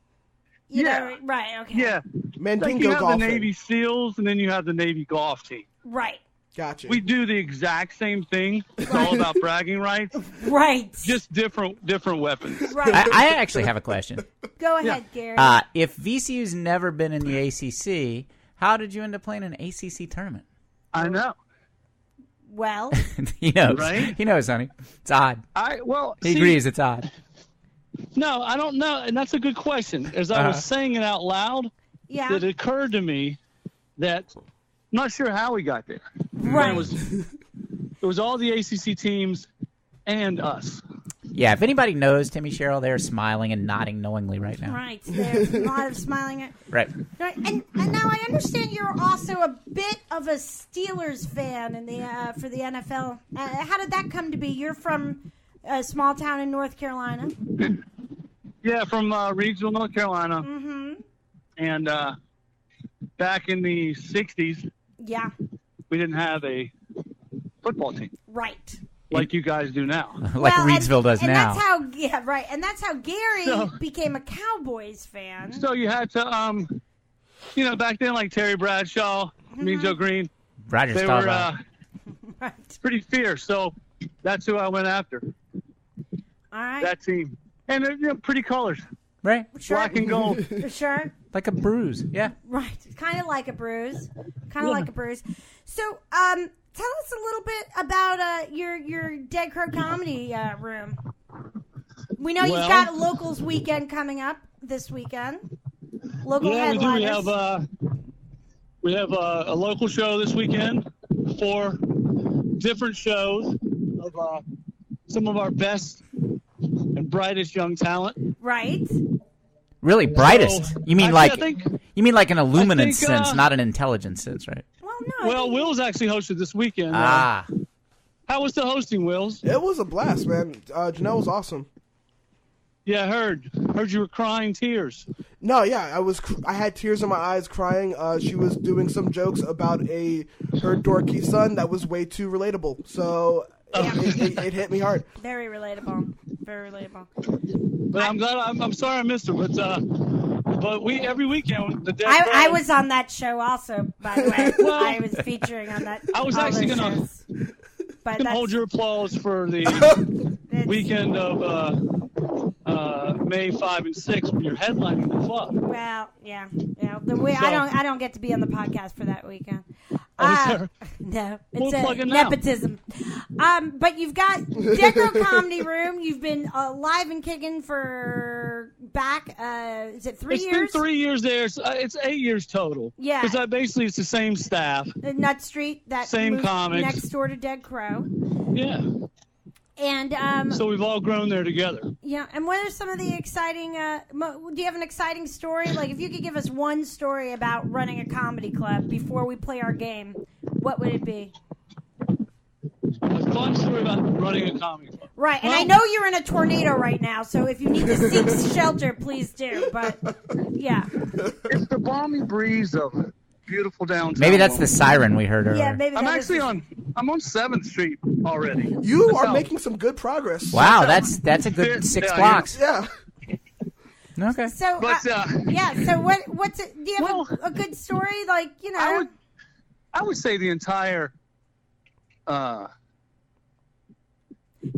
You know, right, okay. Yeah. Mandingo you have golfing. the Navy SEALs, and then you have the Navy golf team. Right. Gotcha. We do the exact same thing. It's all about bragging rights. Right. Just different weapons. Right. I actually have a question. Go ahead, Gary. If VCU's never been in the ACC, how did you end up playing an ACC tournament? I know. Well, he knows. Right? He knows, honey. It's odd. He agrees it's odd. No, I don't know, and that's a good question. As I was saying it out loud, it occurred to me that I'm not sure how we got there. Right. It was all the ACC teams and us. Yeah, if anybody knows Timmy Sherrill, they're smiling and nodding knowingly right now. Right. There's a lot of smiling. Right. And now I understand you're also a bit of a Steelers fan in the for the NFL. How did that come to be? You're from a small town in North Carolina. Yeah, from Reidsville, North Carolina. Mm-hmm. And back in the 60s, we didn't have a football team. Right. Like you guys do now. Like Reidsville does and now. That's how Gary became a Cowboys fan. So you had to, back then, like Terry Bradshaw, me, Joe Green, they were pretty fierce. So that's who I went after. All right. That team. And they're pretty colors. Right. Sure. Black and gold. Sure. Like a bruise. Yeah. Right. Kind of like a bruise. So, tell us a little bit about your Dead Crow Comedy room. We know you've got Locals Weekend coming up this weekend. Local headliners. We have a local show this weekend. 4 different shows of some of our best and brightest young talent. Right. Really brightest? So, you mean like an illuminance sense, not an intelligence sense, right? Well, Will's actually hosted this weekend. How was the hosting, Wills? It was a blast, man. Janelle was awesome. Yeah, I heard you were crying tears. No, yeah, I had tears in my eyes crying. She was doing some jokes about her dorky son that was way too relatable. So it hit me hard. Very relatable. Very relatable. But I'm sorry I missed her. But we every weekend the Dead Crow. I was on that show also, by the way. I was featuring on that. I was actually gonna hold your applause for the weekend of May 5 and 6 when you're headlining the club. Well, yeah. I don't get to be on the podcast for that weekend. Oh, no, We'll it's plug a in now. nepotism. But you've got Deco Comedy Room. You've been live and kicking for back. Is it 3 years? It's been 3 years there. It's 8 years total. Yeah. Because basically it's the same staff. Nut Street, that Same moved comics. next door to Dead Crow. Yeah. And so we've all grown there together. yeah. And what are some of the exciting? Do you have an exciting story? Like, if you could give us one story about running a comedy club before we play our game, what would it be? A fun story about running a comedy club. Right, and I know you're in a tornado right now, so if you need to seek shelter, please do. But yeah, It's the balmy breeze of beautiful downtown. Maybe that's the siren we heard earlier. yeah, maybe I'm that actually is- I'm on 7th Street already. You That's are how- making some good progress. Wow, that's a good 6 Yeah, blocks. Yeah. Okay. So But, yeah, so what's it? Do you have Well, a good story? Like, you know, I would say the entire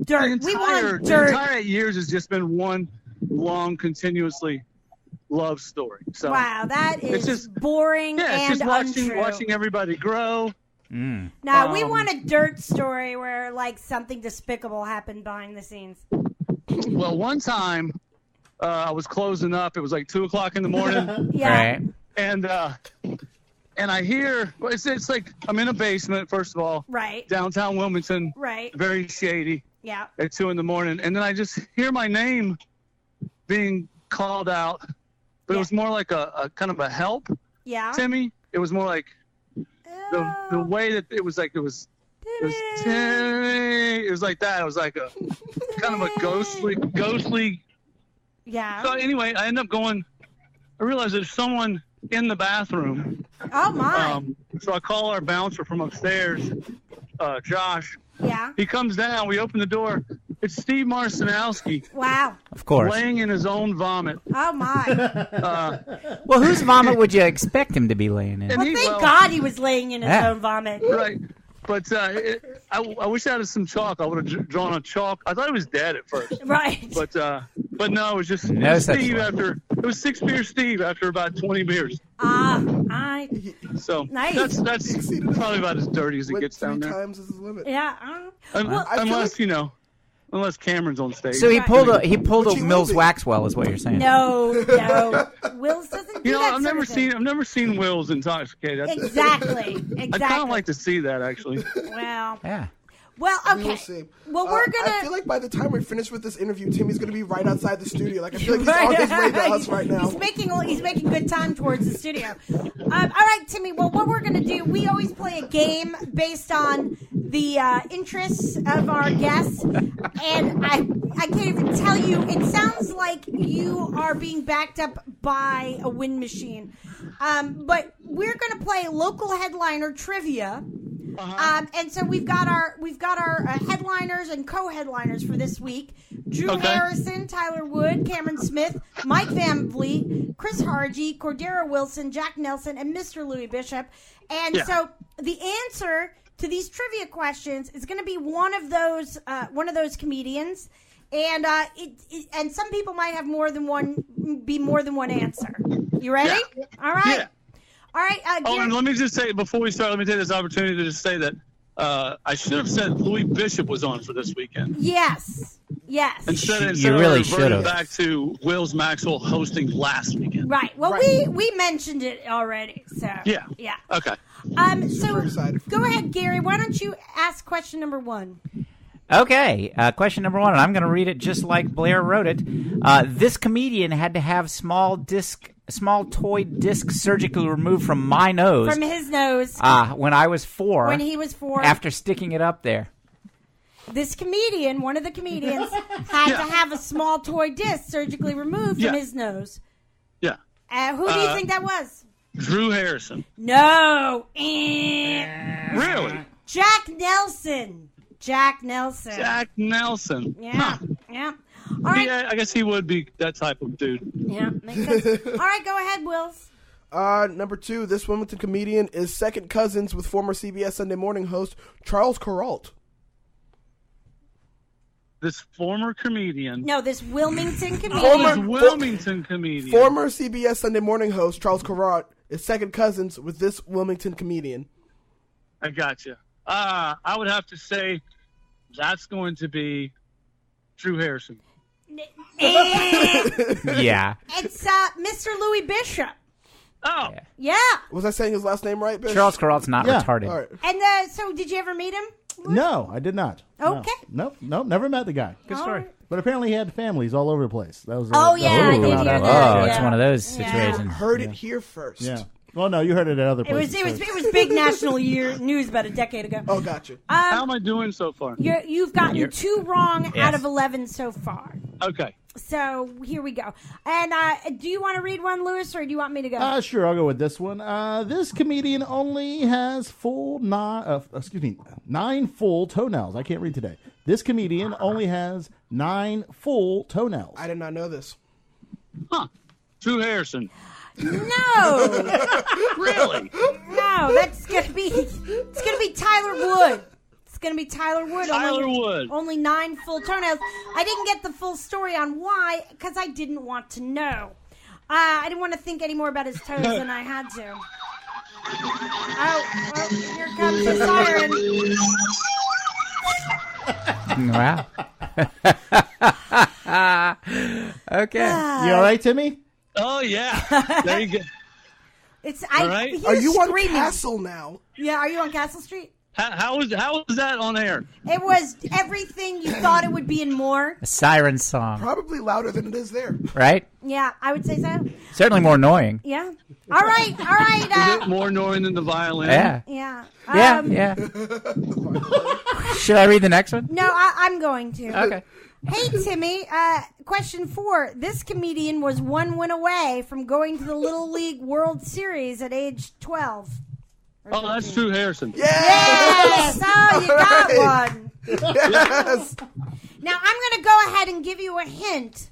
dirt. The We want the dirt. entire 8 years has just been one long, continuously love story. So Wow, that it's is just boring yeah, it's and just untrue. watching everybody grow. No, we want a dirt story where like something despicable happened behind the scenes. Well, one time I was closing up. It was like 2:00 in the morning, Yeah. Right. and I hear it's like I'm in a basement. First of all, Right. downtown Wilmington, Right. very shady. Yeah. At 2 a.m, and then I just hear my name being called out, but it was more like a kind of a help, Yeah. Timmy. It was more like the way that it was like it was Timmy. It was like that. It was like a kind of a ghostly. Yeah. So anyway, I end up going. I realized there's someone in the bathroom. Oh my. So I call our bouncer from upstairs, Josh. Yeah. He comes down. We open the door. It's Steve Marcinowski. Wow. Of course. Laying in his own vomit. Oh my. Well, whose vomit would you expect him to be laying in? And Well, thank God he was laying in his Yeah. own vomit. Right. But I wish I had some chalk. I would have drawn a chalk. I thought he was dead at first. Right. But no, it was just No such Steve luck. it was 6 beer Steve after about 20 beers. So Nice. that's probably about as dirty as it Went gets down 3 there. times is his limit. Yeah. Unless unless Cameron's on stage. So he pulled a Which he Mills will be. Waxwell, is what you're saying? No. Wills doesn't do You know, that I've sort never of thing. I've never seen Wills intoxicated. Exactly. I'd kind of like to see that actually. Well. Yeah. Well, We will okay. see. Well, we're gonna. I feel like by the time we're finished with this interview, Timmy's gonna be right outside the studio. Like I feel like he's on his way to us right now. He's making good time towards the studio. All right, Timmy. Well, what we're gonna do? We always play a game based on the interests of our guests, and I can't even tell you. It sounds like you are being backed up by a wind machine. But we're gonna play local headliner trivia. And so we've got our headliners and co-headliners for this week: Drew Harrison, Tyler Wood, Cameron Smith, Mike Van Vliet, Chris Hargy, Cordero Wilson, Jack Nelson, and Mr. Louis Bishop. And so the answer to these trivia questions is going to be one of those comedians, and and some people might have more than one answer. You ready? Yeah. All right. Yeah. All right. And let me just say, before we start, let me take this opportunity to just say that I should have said Louis Bishop was on for this weekend. Yes. Instead You really of should reverting have. back to Wills Maxwell hosting last weekend. Right. Well, we mentioned it already. So Yeah. Yeah. Okay. So excited. go ahead, Gary. Why don't you ask question number 1? Okay, question number 1, and I'm going to read it just like Blair wrote it. This comedian had to have small toy disc surgically removed from my nose. From his nose. When I was 4. When he was 4. After sticking it up there. This comedian, one of the comedians, had to have a small toy disc surgically removed from his nose. Yeah. Who do you think that was? Drew Harrison. No. Really? Jack Nelson. Jack Nelson. Yeah. Huh. Yeah. All right. Yeah, I guess he would be that type of dude. Yeah, makes sense. All right, go ahead, Wills. Number 2, this one with the comedian is second cousins with former CBS Sunday Morning host Charles Kuralt. this former comedian. No, this Wilmington comedian. This Wilmington comedian. Former CBS Sunday Morning host Charles Carrot is second cousins with this Wilmington comedian. I got you. I would have to say that's going to be Drew Harrison. Yeah. It's Mr. Louis Bishop. Oh. Yeah. Was I saying his last name right, Bish? Charles Carrot's not retarded. All right. And so did you ever meet him? No, I did not. Okay. No. Nope, never met the guy. Good story. But apparently he had families all over the place. That was. Oh, yeah, I did hear that. Oh, Yeah. it's one of those Yeah. situations. Heard it here first. Yeah. Well, no, you heard it at other It places. was big national news about a decade ago. Oh, gotcha. How am I doing so far? You've gotten 2 wrong out of 11 so far. Okay. So here we go. And do you want to read one, Lewis, or do you want me to go? Sure, I'll go with this one. This comedian only has 9 full toenails. I can't read today. This comedian only has 9 full toenails. I did not know this. Huh. Drew Harrison. No. Really? No, it's gonna be Tyler Wood. It's gonna be Tyler Wood. Tyler Wood. Only 9 full toenails. I didn't get the full story on why, because I didn't want to know. I didn't want to think any more about his toes than I had to. Oh, here comes the siren. Wow. Okay. You all right, Timmy? Oh, yeah. There you go. All right. Are you on screaming. Castle now? Yeah, are you on Castle Street? How was that on air? It was everything you thought it would be and more. A siren song. Probably louder than it is there. Right? Yeah, I would say so. Certainly more annoying. Yeah. All right. Is it more annoying than the violin? Yeah. Yeah. Yeah. Should I read the next one? No, I'm going to. Okay. Hey, Timmy, question 4. This comedian was 1 win away from going to the Little League World Series at age 12. Oh, that's Drew Harrison. Yes! Oh, you got one. Yes. Now, I'm going to go ahead and give you a hint.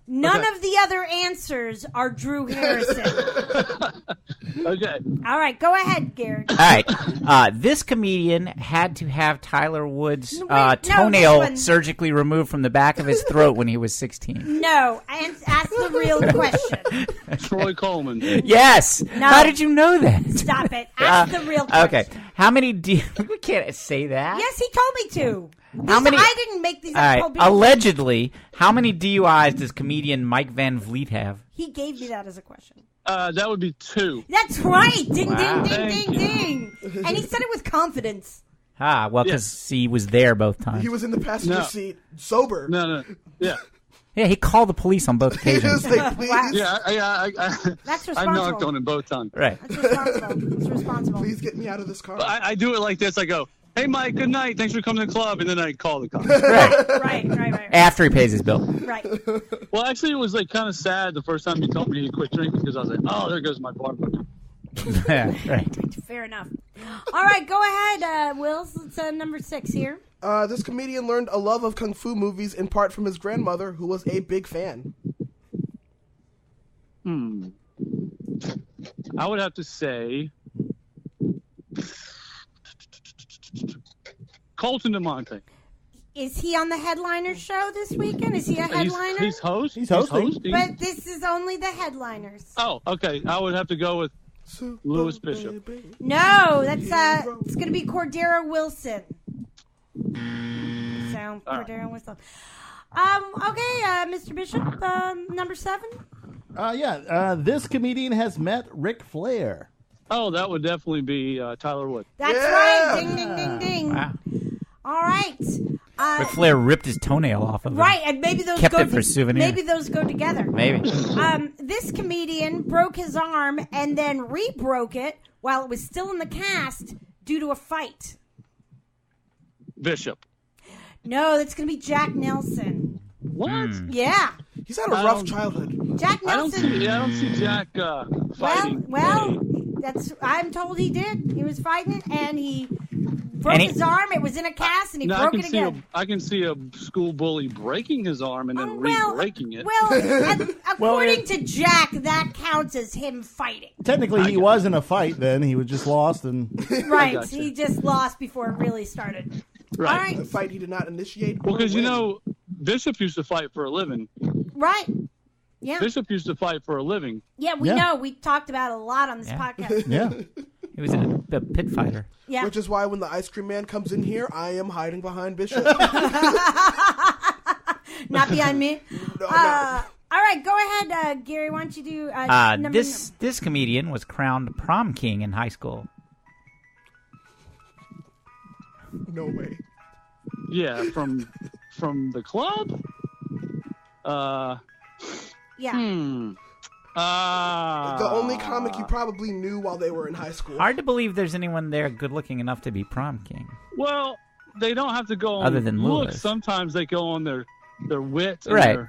None of the other answers are Drew Harrison. Okay. All right, go ahead, Garrett. All right. This comedian had to have Tyler Wood's toenail this one. surgically removed from the back of his throat when he was 16. No, ask the real question. Troy Coleman. Yes. No. How did you know that? Stop it. Ask the real question. Okay. How many we can't say that. Yes, he told me to. How many? I didn't make these All up. right. Told people. Allegedly, how many DUIs does comedian Mike Van Vliet have? He gave me that as a question. That would be 2. That's right. Ding, Wow. ding, ding, ding, ding. And he said it with confidence. Well, because he was there both times. He was in the passenger seat, sober. No. Yeah. Yeah, he called the police on both occasions. Wow. Yeah, I That's I responsible. knocked on him both times. Right. That's responsible. That's responsible. Please get me out of this car. I do it like this. I go, hey, Mike, good night. Thanks for coming to the club. And then I call the cops. Right. After he pays his bill. Right. Well, actually, it was like kind of sad the first time he told me he quit drinking because I was like, oh, there goes my partner. Right. Fair enough. All right, go ahead, Wills. It's number 6 here. This comedian learned a love of kung fu movies in part from his grandmother, who was a big fan. I would have to say Colton DeMonte. Is he on the headliner show this weekend? Is he a headliner? He's hosting. But this is only the headliners. Oh, okay. I would have to go with Louis Bishop. No, that's it's going to be Cordero Wilson. So Cordero Wilson. Okay, Mr. Bishop, number 7. This comedian has met Ric Flair. Oh, that would definitely be Tyler Wood. That's right. Ding, ding, ding, ding. Wow. All right. Ric Flair ripped his toenail off of him. Right, and maybe those kept go it for souvenir. Maybe those go together. Maybe. This comedian broke his arm and then re-broke it while it was still in the cast due to a fight. Bishop. No, that's going to be Jack Nelson. What? Yeah. He's had a rough childhood. Jack Nelson. I don't see Jack fighting. Well, I'm told he did. He was fighting and he broke his arm. It was in a cast and he broke it again. I can see a school bully breaking his arm and then re-breaking it. Well, according to Jack, that counts as him fighting. Technically, he was in a fight then. He was just lost. And Right. He just lost before it really started. Right. All right. A fight he did not initiate. Well, because Bishop used to fight for a living. Right. Yeah. Bishop used to fight for a living. Yeah, we know. We talked about it a lot on this podcast. Yeah. He was a pit fighter. Yeah. Which is why when the ice cream man comes in here, I am hiding behind Bishop. Not behind me. No. All right, go ahead, Gary. Why don't you do This comedian was crowned prom king in high school. No way. Yeah, from the club. Yeah. The only comic you probably knew while they were in high school. Hard to believe there's anyone there good looking enough to be prom king. Well, they don't have to go on Other than looks. Lewis. Sometimes they go on their wit and Right.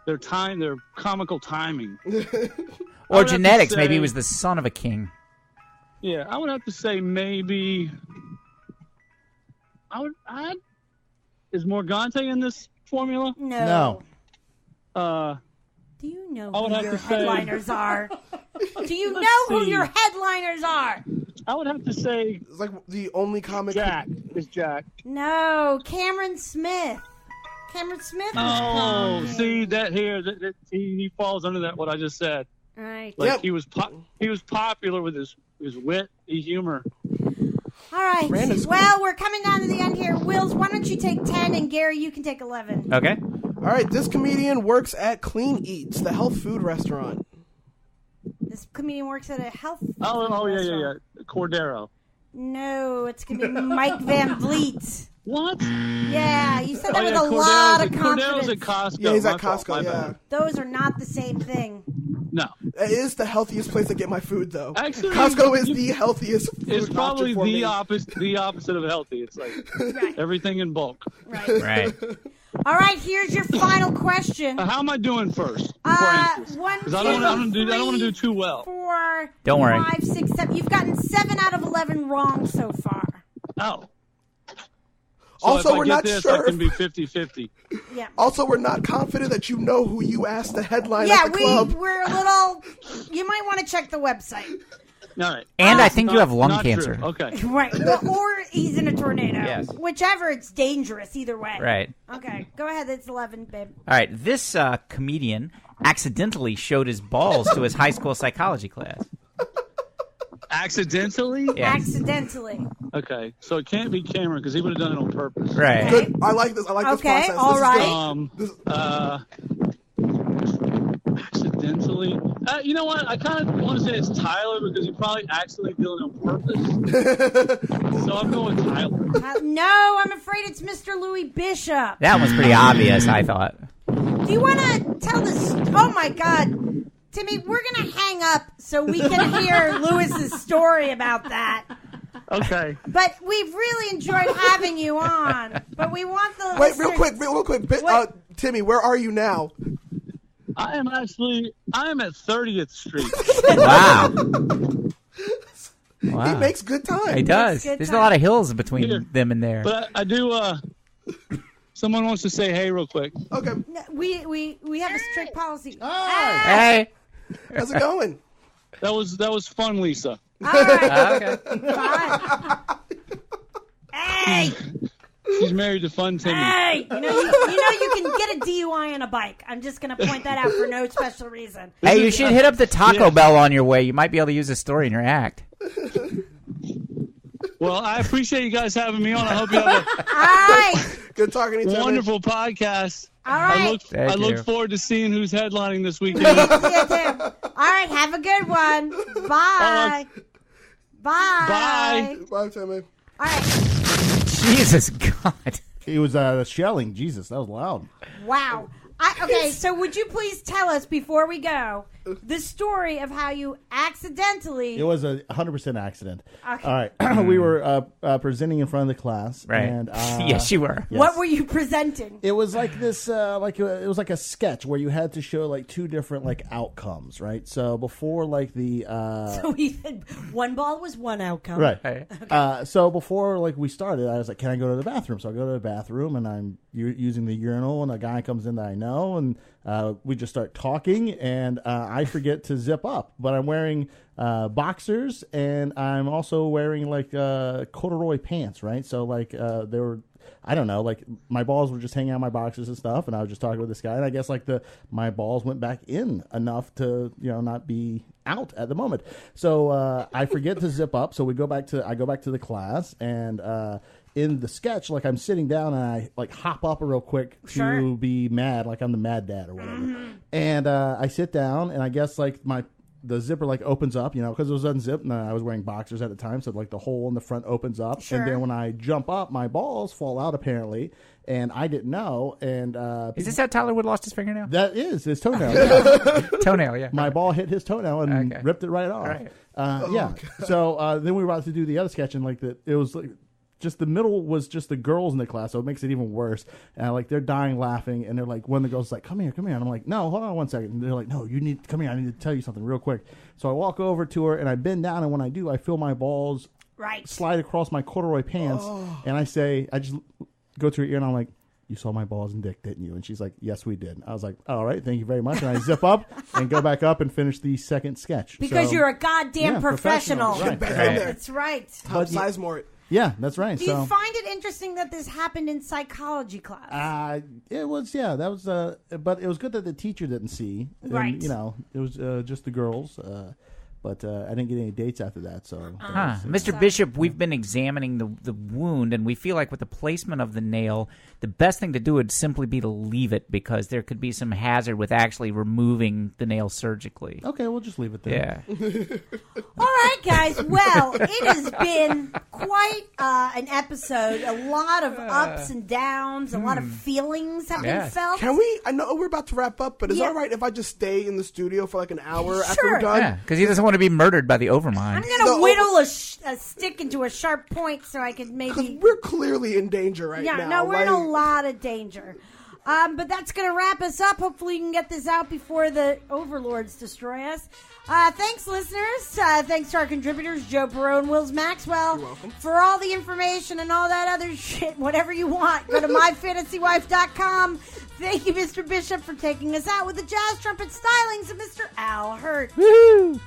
their time, their comical timing. Or genetics. Maybe he was the son of a king. Yeah, I would have to say maybe. Is Morgante in this formula? No. No. Do you know I would who have your to say- headliners are? Do you Let's know who see. your headliners are? I would have to say It's like the only comic. Jack. Is Jack? No, Cameron Smith. Cameron Smith was Oh, prom king. see that here. He falls under that. What I just said. All right. Like he was popular with his wit, his humor. All right. Brandon's Well, we're coming down to the end here. Wills, why don't you take 10, and Gary, you can take 11. Okay. All right, this comedian works at Clean Eats, the health food restaurant. This comedian works at a health food Oh, restaurant. yeah. Cordero. No, it's going to be Mike Van Vliet. What? Yeah, you said that with a Cordero's lot of Cordero's at confidence. Costco. Yeah, he's My at fault, Costco, my yeah. bad. Those are not the same thing. No. It is the healthiest place to get my food, though. Actually, Costco is the healthiest food It's probably option for me. the opposite of healthy. It's like Right. everything in bulk. Right. Right. All right, here's your final question. How am I doing first? Before I answer this? 1, 2, 'Cause I don't want to 3, do too well. 4, Don't worry. 5, 6, 7. You've gotten 7 out of 11 wrong so far. Oh. Also, if I we're get not this, sure I can if- be 50-50. Yeah. Also, we're not confident that you know who you asked to headline Yeah, at the club. we're a little. You might want to check the website. All right. And I think you have lung Not cancer. true. Okay. Right. Well, or he's in a tornado. Yes. Whichever, it's dangerous either way. Right. Okay. Go ahead. It's 11, babe. All right. This comedian accidentally showed his balls to his high school psychology class. Accidentally? Yes. Accidentally. Okay. So it can't be Cameron because he would have done it on purpose. Right. Good. I like this. I like this Okay, process. all This is right. good. Accidentally. You know what? I kind of want to say it's Tyler because he probably accidentally did it on purpose. So I'm going with Tyler. No, I'm afraid it's Mr. Louis Bishop. That was pretty obvious, I thought. Do you want to tell this? Oh, my God. Timmy, we're going to hang up so we can hear Lewis's story about that. Okay. But we've really enjoyed having you on. But we want the Wait, real listeners- quick. What? Timmy, where are you now? I am at 30th Street. Wow. He Wow. makes good time. He does. good There's time. a lot of hills between Here. them and there. But I do, someone wants to say hey real quick. Okay. No, we have a strict policy. Hey. How's it going? That was fun, Lisa. All right. Okay. Fine. Hey, She's married to Fun Timmy. hey! You know you can get a DUI on a bike. I'm just gonna point that out for no special reason. Hey, you should hit up the Taco Bell on your way. You might be able to use this story in your act. Well, I appreciate you guys having me on. I hope you have All right, Good talking to each a other. wonderful podcast. all right. Thank I look you. forward to seeing who's headlining this weekend. See you too. All right, have a good one. Bye. Bye. Bye. Bye, Timmy. All right. Jesus God. He was shelling. Jesus, that was loud. Wow. Okay, so would you please tell us before we go the story of how you accidentally? It was a 100% accident. Okay. All right, we were presenting in front of the class, Right. And Yes, you were. yes. What were you presenting? It was like this, it was like a sketch where you had to show like two different like outcomes, right? So before like the So we had one ball was one outcome. right. Hey. So before like we started, I was like, "Can I go to the bathroom?" So I go to the bathroom, and I'm using the urinal, and a guy comes in that I know, and we just start talking, and I forget to zip up, but I'm wearing boxers, and I'm also wearing like corduroy pants, right? So like they were I don't know, like my balls were just hanging out in my boxers and stuff, and I was just talking with this guy, and I guess like my balls went back in enough to not be out at the moment. So I forget to zip up. So I go back to the class, and in the sketch, like I'm sitting down and I like hop up real quick to be mad, like I'm the mad dad or whatever. And I sit down, and I guess like the zipper like opens up, because it was unzipped, and I was wearing boxers at the time, so like the hole in the front opens up, and then when I jump up, my balls fall out apparently, and I didn't know. And is this how Tyler Wood lost his fingernail? That is his toenail. Toenail, yeah. My ball hit his toenail and ripped it right off. Right. Yeah. So then we were about to do the other sketch, and like it was like just the middle was just the girls in the class, so it makes it even worse. And like they're dying laughing, and they're like, one of the girls is like, come here. And I'm like, no, hold on 1 second. And they're like, no, you need to come here. I need to tell you something real quick. So I walk over to her, and I bend down, and when I do, I feel my balls slide across my corduroy pants, and I just go to her ear, and I'm like, you saw my balls and dick, didn't you? And she's like, yes, we did. I was like, all right, thank you very much. And I zip up and go back up and finish the second sketch. Because you're a goddamn professional. Right. That's right. Top size more. Yeah, that's right. Do you find it interesting that this happened in psychology class? It was, that was, but it was good that the teacher didn't see. Right. And, it was just the girls. But I didn't get any dates after that. So, Mr. Bishop, we've been examining the wound, and we feel like with the placement of the nail, the best thing to do would simply be to leave it, because there could be some hazard with actually removing the nail surgically. Okay, we'll just leave it there. Yeah. All right, guys. Well, it has been quite an episode. A lot of ups and downs, a lot of feelings have been felt. Can we? I know we're about to wrap up, but is it all right if I just stay in the studio for like an hour after we're done? Yeah, because he doesn't want to be murdered by the overmind. I'm going to whittle a stick into a sharp point so I can maybe... Because we're clearly in danger now. Yeah, no, we're in a lot of danger. But that's going to wrap us up. Hopefully you can get this out before the overlords destroy us. Thanks, listeners. Thanks to our contributors, Joe Perot and Wills Maxwell. You're welcome. For all the information and all that other shit, whatever you want, go to myfantasywife.com. Thank you, Mr. Bishop, for taking us out with the jazz trumpet stylings of Mr. Al Hurt. Woo-hoo!